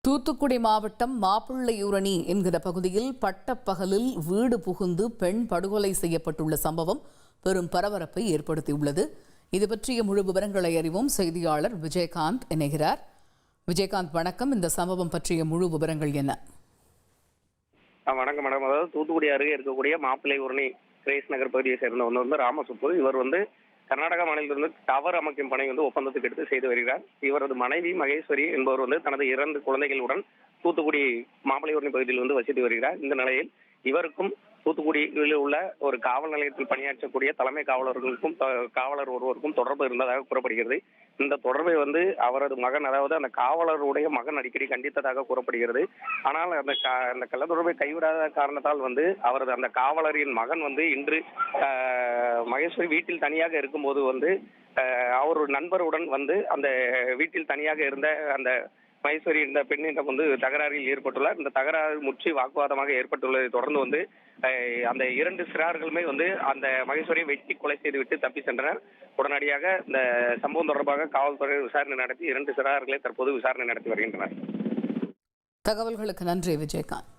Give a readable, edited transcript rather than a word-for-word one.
தூத்துக்குடி மாவட்டம் மாப்பிள்ளையூரணி என்கிற பகுதியில் பட்டப்பகலில் வீடு புகுந்து பெண் படுகொலை செய்யப்பட்டுள்ள சம்பவம் பெரும் பரபரப்பை ஏற்படுத்தியுள்ளது. இது பற்றிய முழு விவரங்களை அறிவோம். செய்தியாளர் விஜயகாந்த் இணைகிறார். விஜயகாந்த், வணக்கம். இந்த சம்பவம் பற்றிய முழு விவரங்கள் என்ன? வணக்கம் மேடம். அதாவது தூத்துக்குடி அருகே இருக்கக்கூடிய மாப்பிள்ளையூரணி கிரேஸ் நகர் பகுதியை சேர்ந்தவங்க ராமசுப்பு. இவர் கர்நாடகா மாநிலத்திலிருந்து டவர் அமைக்கும் பணி ஒப்பந்தத்துக்கு எடுத்து செய்து வருகிறார். இவரது மனைவி மகேஸ்வரி என்பவர் தனது 2 குழந்தைகளுடன் தூத்துக்குடி மாப்பிள்ளையூரணி பகுதியில் வசித்து வருகிறார். இந்த நிலையில் இவருக்கும் தூத்துக்குடியில் உள்ள ஒரு காவல் நிலையத்தில் பணியாற்றக்கூடிய தலைமை காவலர்களுக்கும் காவலர் ஒருவருக்கும் தொடர்பு இருந்ததாக கூறப்படுகிறது. இந்த தொடர்பை அவரது மகன், அதாவது அந்த காவலருடைய மகன் அடிக்கடி கண்டித்ததாக கூறப்படுகிறது. ஆனால் அந்த கள்ள தொடர்பை கைவிடாத காரணத்தால் அவரது அந்த காவலரின் மகன் இன்று மகேஸ்வரி வீட்டில் தனியாக இருக்கும்போது அவர் நண்பருடன் அந்த வீட்டில் தனியாக இருந்த அந்த மகேஸ்வரி இந்த பெண்ணிடம் தகராறில் ஏற்பட்டுள்ளார். இந்த தகராறு முற்றி வாக்குவாதமாக ஏற்பட்டுள்ளதை தொடர்ந்து அந்த 2 சிறார்களுமே அந்த மகேஸ்வரியை வெட்டி கொலை செய்துவிட்டு தப்பி சென்றனர். உடனடியாக இந்த சம்பவம் தொடர்பாக காவல்துறை விசாரணை நடத்தி 2 சிறார்களை தற்போது விசாரணை நடத்தி வருகின்றனர். தகவல்களுக்கு நன்றி விஜயகாந்த்.